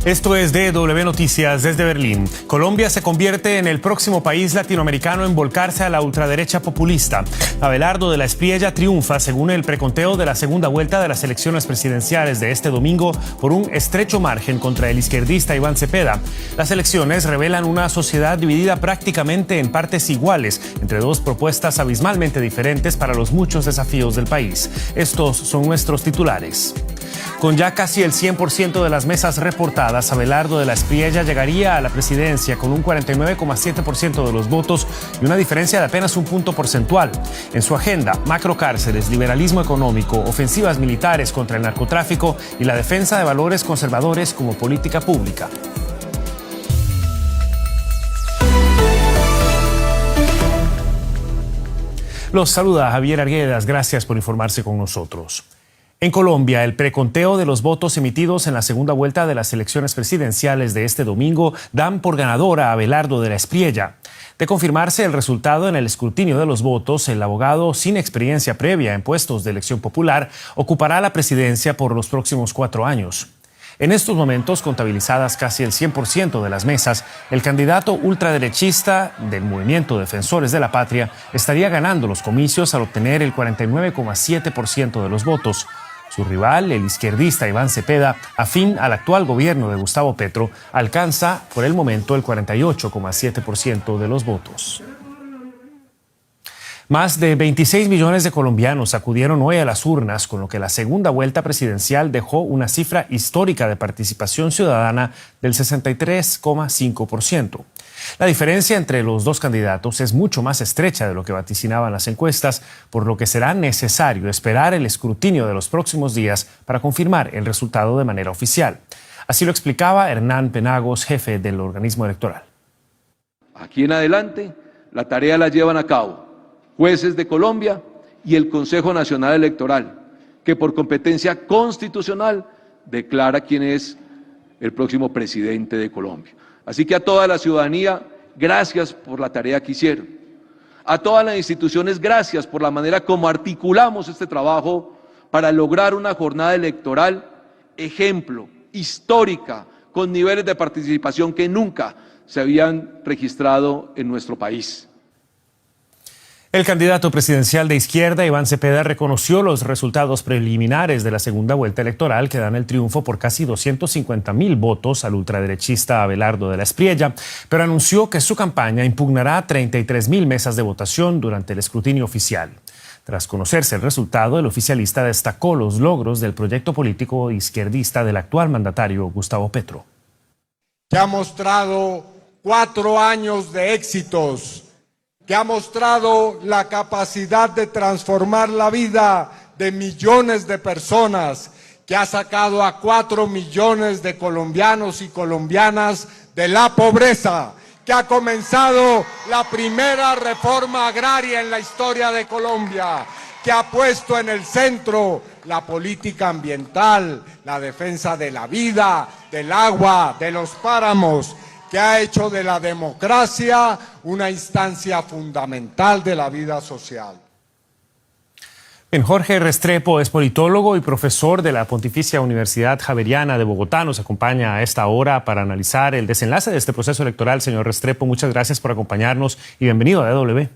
Esto es DW Noticias desde Berlín. Colombia se convierte en el próximo país latinoamericano en volcarse a la ultraderecha populista. Abelardo de la Espriella triunfa según el preconteo de la segunda vuelta de las elecciones presidenciales de este domingo por un estrecho margen contra el izquierdista Iván Cepeda. Las elecciones revelan una sociedad dividida prácticamente en partes iguales entre dos propuestas abismalmente diferentes para los muchos desafíos del país. Estos son nuestros titulares. Con ya casi el 100% de las mesas reportadas, Abelardo de la Espriella llegaría a la presidencia con un 49,7% de los votos y una diferencia de apenas un punto porcentual. En su agenda, macrocárceles, liberalismo económico, ofensivas militares contra el narcotráfico y la defensa de valores conservadores como política pública. Los saluda Javier Arguedas, gracias por informarse con nosotros. En Colombia, el preconteo de los votos emitidos en la segunda vuelta de las elecciones presidenciales de este domingo dan por ganadora a Abelardo de la Espriella. De confirmarse el resultado en el escrutinio de los votos, el abogado sin experiencia previa en puestos de elección popular ocupará la presidencia por los próximos 4 años. En estos momentos, contabilizadas casi el 100% de las mesas, el candidato ultraderechista del Movimiento Defensores de la Patria estaría ganando los comicios al obtener el 49,7% de los votos. Su rival, el izquierdista Iván Cepeda, afín al actual gobierno de Gustavo Petro, alcanza por el momento el 48,7% de los votos. Más de 26 millones de colombianos acudieron hoy a las urnas, con lo que la segunda vuelta presidencial dejó una cifra histórica de participación ciudadana del 63,5%. La diferencia entre los dos candidatos es mucho más estrecha de lo que vaticinaban las encuestas, por lo que será necesario esperar el escrutinio de los próximos días para confirmar el resultado de manera oficial. Así lo explicaba Hernán Penagos, jefe del organismo electoral. Aquí en adelante, la tarea la llevan a cabo jueces de Colombia y el Consejo Nacional Electoral, que por competencia constitucional declara quién es el próximo presidente de Colombia. Así que a toda la ciudadanía, gracias por la tarea que hicieron. A todas las instituciones, gracias por la manera como articulamos este trabajo para lograr una jornada electoral ejemplo, histórica, con niveles de participación que nunca se habían registrado en nuestro país. El candidato presidencial de izquierda, Iván Cepeda, reconoció los resultados preliminares de la segunda vuelta electoral que dan el triunfo por casi 250.000 votos al ultraderechista Abelardo de la Espriella, pero anunció que su campaña impugnará 33.000 mesas de votación durante el escrutinio oficial. Tras conocerse el resultado, el oficialista destacó los logros del proyecto político izquierdista del actual mandatario Gustavo Petro. Que ha mostrado 4 años de éxitos, que ha mostrado la capacidad de transformar la vida de millones de personas, que ha sacado a 4 millones de colombianos y colombianas de la pobreza, que ha comenzado la primera reforma agraria en la historia de Colombia, que ha puesto en el centro la política ambiental, la defensa de la vida, del agua, de los páramos, que ha hecho de la democracia una instancia fundamental de la vida social. Jorge Restrepo es politólogo y profesor de la Pontificia Universidad Javeriana de Bogotá. Nos acompaña a esta hora para analizar el desenlace de este proceso electoral. Señor Restrepo, muchas gracias por acompañarnos y bienvenido a DW.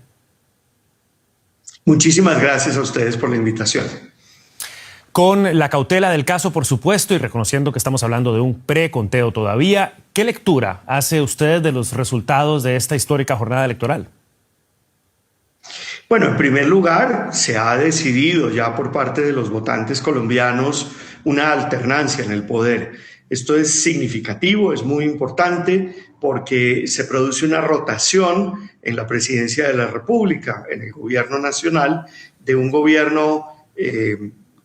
Muchísimas gracias a ustedes por la invitación. Con la cautela del caso, por supuesto, y reconociendo que estamos hablando de un preconteo todavía, ¿qué lectura hace usted de los resultados de esta histórica jornada electoral? Bueno, en primer lugar, se ha decidido ya por parte de los votantes colombianos una alternancia en el poder. Esto es significativo, es muy importante porque se produce una rotación en la presidencia de la República, en el gobierno nacional, de un gobierno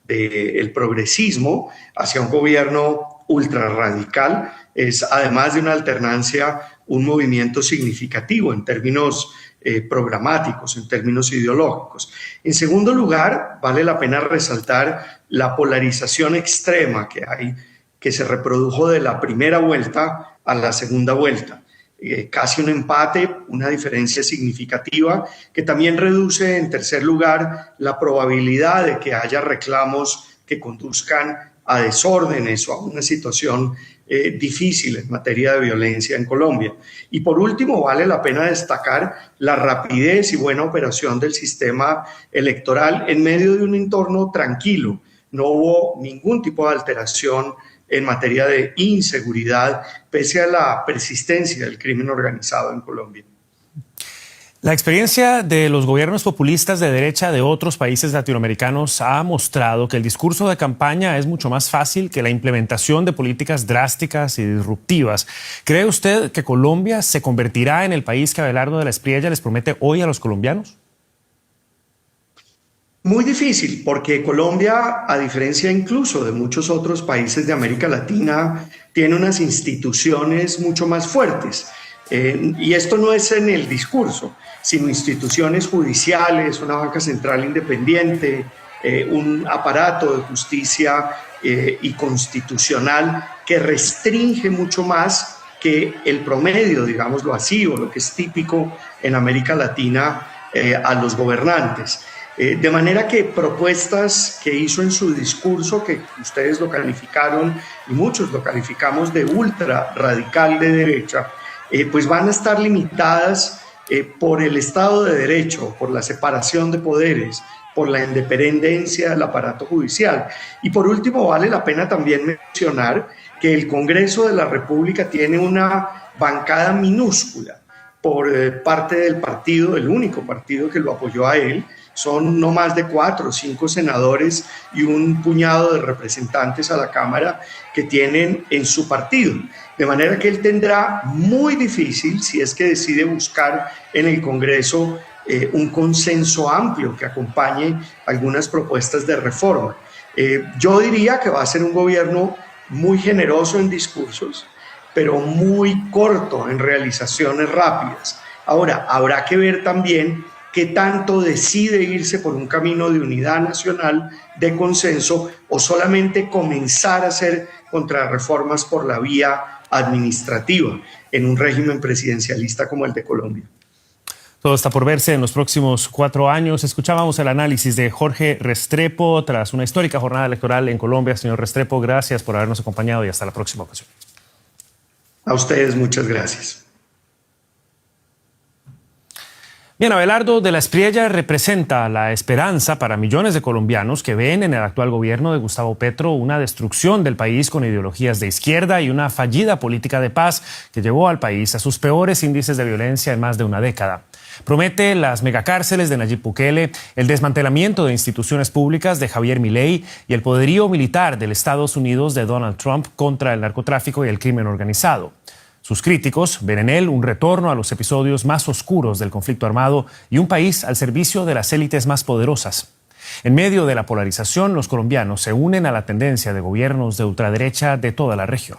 del progresismo hacia un gobierno ultrarradical. Es, además de una alternancia, un movimiento significativo en términos programáticos, en términos ideológicos. En segundo lugar, vale la pena resaltar la polarización extrema que hay, que se reprodujo de la primera vuelta a la segunda vuelta. Casi un empate, una diferencia significativa que también reduce, en tercer lugar, la probabilidad de que haya reclamos que conduzcan a desórdenes o a una situación difícil en materia de violencia en Colombia. Y por último, vale la pena destacar la rapidez y buena operación del sistema electoral en medio de un entorno tranquilo. No hubo ningún tipo de alteración en materia de inseguridad, pese a la persistencia del crimen organizado en Colombia. La experiencia de los gobiernos populistas de derecha de otros países latinoamericanos ha mostrado que el discurso de campaña es mucho más fácil que la implementación de políticas drásticas y disruptivas. ¿Cree usted que Colombia se convertirá en el país que Abelardo de la Espriella les promete hoy a los colombianos? Muy difícil, porque Colombia, a diferencia incluso de muchos otros países de América Latina, tiene unas instituciones mucho más fuertes. Y esto no es en el discurso, sino instituciones judiciales, una banca central independiente, un aparato de justicia y constitucional que restringe mucho más que el promedio, digámoslo así, o lo que es típico en América Latina a los gobernantes. De manera que propuestas que hizo en su discurso, que ustedes lo calificaron y muchos lo calificamos de ultra radical de derecha, pues van a estar limitadas por el Estado de Derecho, por la separación de poderes, por la independencia del aparato judicial. Y por último, vale la pena también mencionar que el Congreso de la República tiene una bancada minúscula por parte del partido, el único partido que lo apoyó a él. Son no más de 4 o 5 senadores y un puñado de representantes a la Cámara que tienen en su partido. De manera que él tendrá muy difícil, si es que decide buscar en el Congreso un consenso amplio que acompañe algunas propuestas de reforma. Yo diría que va a ser un gobierno muy generoso en discursos, pero muy corto en realizaciones rápidas. Ahora, habrá que ver también qué tanto decide irse por un camino de unidad nacional, de consenso, o solamente comenzar a hacer contrarreformas por la vía administrativa en un régimen presidencialista como el de Colombia. Todo está por verse en los próximos 4 años. Escuchábamos el análisis de Jorge Restrepo tras una histórica jornada electoral en Colombia. Señor Restrepo, gracias por habernos acompañado y hasta la próxima ocasión. A ustedes muchas gracias. Bien, Abelardo de la Espriella representa la esperanza para millones de colombianos que ven en el actual gobierno de Gustavo Petro una destrucción del país con ideologías de izquierda y una fallida política de paz que llevó al país a sus peores índices de violencia en más de una década. Promete las megacárceles de Nayib Bukele, el desmantelamiento de instituciones públicas de Javier Milei y el poderío militar de Estados Unidos de Donald Trump contra el narcotráfico y el crimen organizado. Sus críticos ven en él un retorno a los episodios más oscuros del conflicto armado y un país al servicio de las élites más poderosas. En medio de la polarización, los colombianos se unen a la tendencia de gobiernos de ultraderecha de toda la región.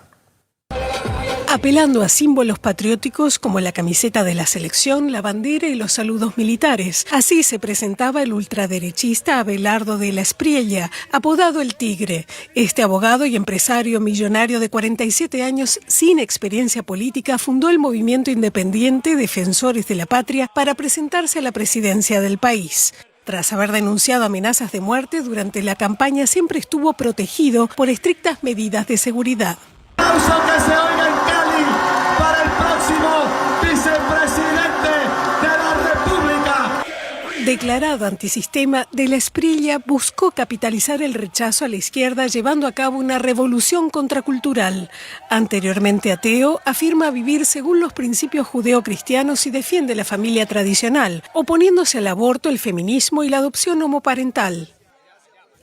Apelando a símbolos patrióticos como la camiseta de la selección, la bandera y los saludos militares. Así se presentaba el ultraderechista Abelardo de la Espriella, apodado El Tigre. Este abogado y empresario millonario de 47 años sin experiencia política fundó el movimiento independiente Defensores de la Patria para presentarse a la presidencia del país. Tras haber denunciado amenazas de muerte durante la campaña, siempre estuvo protegido por estrictas medidas de seguridad. ¡Aplauso que se oiga en Cali para el próximo vicepresidente de la República! Declarado antisistema, de la Espriella buscó capitalizar el rechazo a la izquierda llevando a cabo una revolución contracultural. Anteriormente ateo, afirma vivir según los principios judeocristianos y defiende la familia tradicional, oponiéndose al aborto, el feminismo y la adopción homoparental.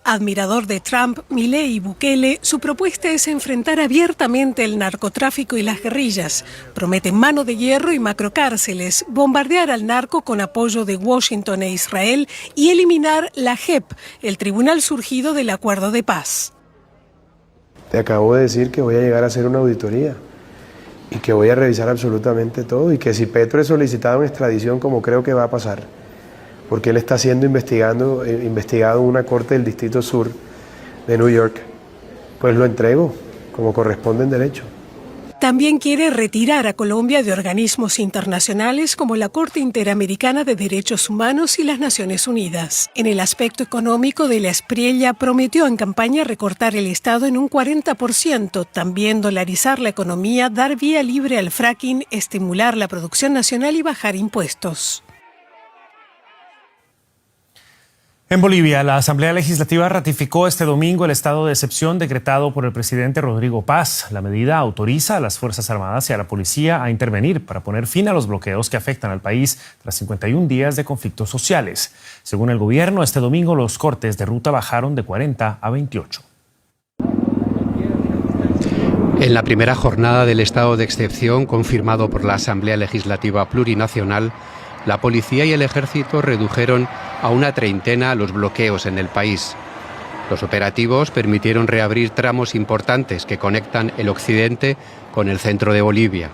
Admirador de Trump, Milei y Bukele, su propuesta es enfrentar abiertamente el narcotráfico y las guerrillas. Promete mano de hierro y macrocárceles, bombardear al narco con apoyo de Washington e Israel y eliminar la JEP, el tribunal surgido del acuerdo de paz. Te acabo de decir que voy a llegar a hacer una auditoría y que voy a revisar absolutamente todo y que si Petro es solicitado en extradición, como creo que va a pasar, porque él está siendo investigado en una corte del Distrito Sur de New York, pues lo entrego como corresponde en derecho. También quiere retirar a Colombia de organismos internacionales como la Corte Interamericana de Derechos Humanos y las Naciones Unidas. En el aspecto económico, de la Espriella prometió en campaña recortar el Estado en un 40%, también dolarizar la economía, dar vía libre al fracking, estimular la producción nacional y bajar impuestos. En Bolivia, la Asamblea Legislativa ratificó este domingo el estado de excepción decretado por el presidente Rodrigo Paz. La medida autoriza a las Fuerzas Armadas y a la policía a intervenir para poner fin a los bloqueos que afectan al país tras 51 días de conflictos sociales. Según el gobierno, este domingo los cortes de ruta bajaron de 40 a 28. En la primera jornada del estado de excepción confirmado por la Asamblea Legislativa Plurinacional, la policía y el ejército redujeron a una treintena los bloqueos en el país. Los operativos permitieron reabrir tramos importantes que conectan el occidente con el centro de Bolivia,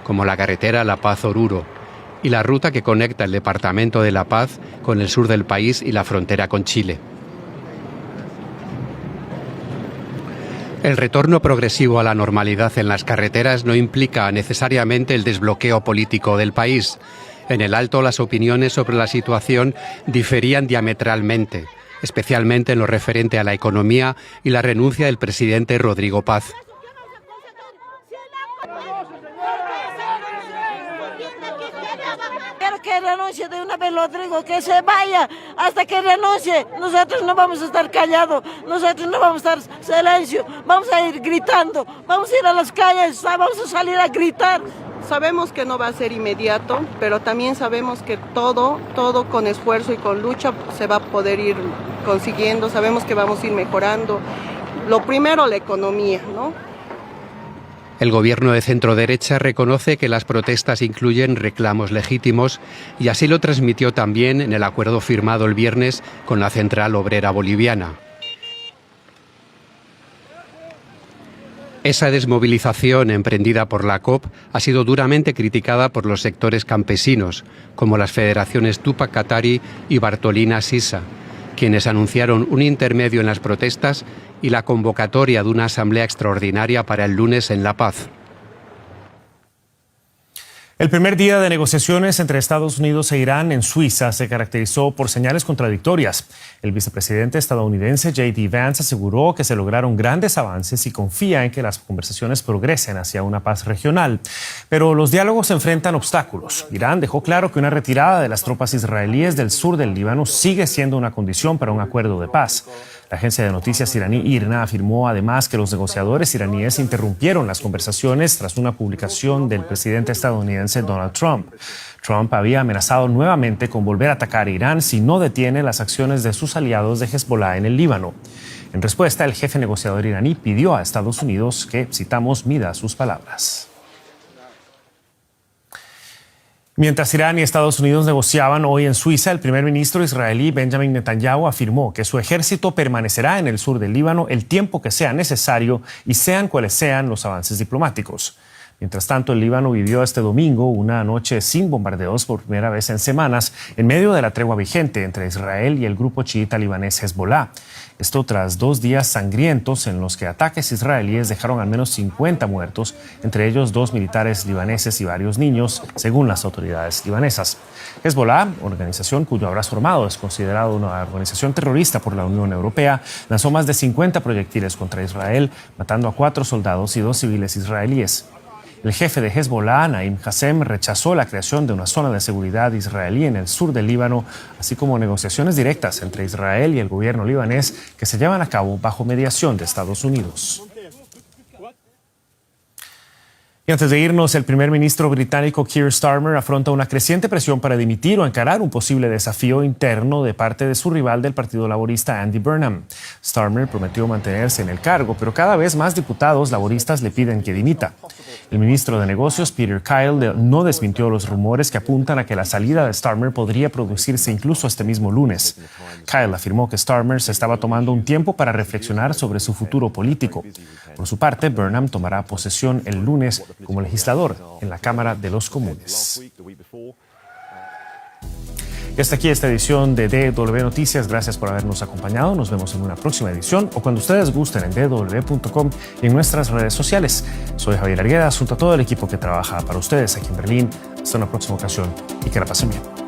como la carretera La Paz-Oruro, y la ruta que conecta el departamento de La Paz con el sur del país y la frontera con Chile. El retorno progresivo a la normalidad en las carreteras no implica necesariamente el desbloqueo político del país. En el Alto, las opiniones sobre la situación diferían diametralmente, especialmente en lo referente a la economía y la renuncia del presidente Rodrigo Paz. Quiero que renuncie de una vez Rodrigo, que se vaya hasta que renuncie. Nosotros no vamos a estar callados, nosotros no vamos a estar silencio, vamos a ir gritando, vamos a ir a las calles, vamos a salir a gritar. Sabemos que no va a ser inmediato, pero también sabemos que todo con esfuerzo y con lucha se va a poder ir consiguiendo. Sabemos que vamos a ir mejorando. Lo primero, la economía, ¿no? El gobierno de centro-derecha reconoce que las protestas incluyen reclamos legítimos y así lo transmitió también en el acuerdo firmado el viernes con la Central Obrera Boliviana. Esa desmovilización emprendida por la COP ha sido duramente criticada por los sectores campesinos, como las federaciones Tupac Katari y Bartolina Sisa, quienes anunciaron un intermedio en las protestas y la convocatoria de una asamblea extraordinaria para el lunes en La Paz. El primer día de negociaciones entre Estados Unidos e Irán en Suiza se caracterizó por señales contradictorias. El vicepresidente estadounidense J.D. Vance aseguró que se lograron grandes avances y confía en que las conversaciones progresen hacia una paz regional. Pero los diálogos enfrentan obstáculos. Irán dejó claro que una retirada de las tropas israelíes del sur del Líbano sigue siendo una condición para un acuerdo de paz. La agencia de noticias iraní IRNA afirmó además que los negociadores iraníes interrumpieron las conversaciones tras una publicación del presidente estadounidense Donald Trump. Trump había amenazado nuevamente con volver a atacar a Irán si no detiene las acciones de sus aliados de Hezbollah en el Líbano. En respuesta, el jefe negociador iraní pidió a Estados Unidos que, citamos, mida sus palabras. Mientras Irán y Estados Unidos negociaban hoy en Suiza, el primer ministro israelí Benjamin Netanyahu afirmó que su ejército permanecerá en el sur del Líbano el tiempo que sea necesario y sean cuales sean los avances diplomáticos. Mientras tanto, el Líbano vivió este domingo una noche sin bombardeos por primera vez en semanas, en medio de la tregua vigente entre Israel y el grupo chiita libanés Hezbollah. Esto tras 2 días sangrientos en los que ataques israelíes dejaron al menos 50 muertos, entre ellos 2 militares libaneses y varios niños, según las autoridades libanesas. Hezbollah, organización cuyo brazo armado es considerado una organización terrorista por la Unión Europea, lanzó más de 50 proyectiles contra Israel, matando a 4 soldados y 2 civiles israelíes. El jefe de Hezbollah, Naim Qassem, rechazó la creación de una zona de seguridad israelí en el sur del Líbano, así como negociaciones directas entre Israel y el gobierno libanés que se llevan a cabo bajo mediación de Estados Unidos. Y antes de irnos, el primer ministro británico Keir Starmer afronta una creciente presión para dimitir o encarar un posible desafío interno de parte de su rival del Partido Laborista, Andy Burnham. Starmer prometió mantenerse en el cargo, pero cada vez más diputados laboristas le piden que dimita. El ministro de Negocios, Peter Kyle, no desmintió los rumores que apuntan a que la salida de Starmer podría producirse incluso este mismo lunes. Kyle afirmó que Starmer se estaba tomando un tiempo para reflexionar sobre su futuro político. Por su parte, Burnham tomará posesión el lunes como legislador en la Cámara de los Comunes. Y hasta aquí esta edición de DW Noticias. Gracias por habernos acompañado. Nos vemos en una próxima edición o cuando ustedes gusten en dw.com y en nuestras redes sociales. Soy Javier Arguedas, junto a todo el equipo que trabaja para ustedes aquí en Berlín. Hasta una próxima ocasión y que la pasen bien.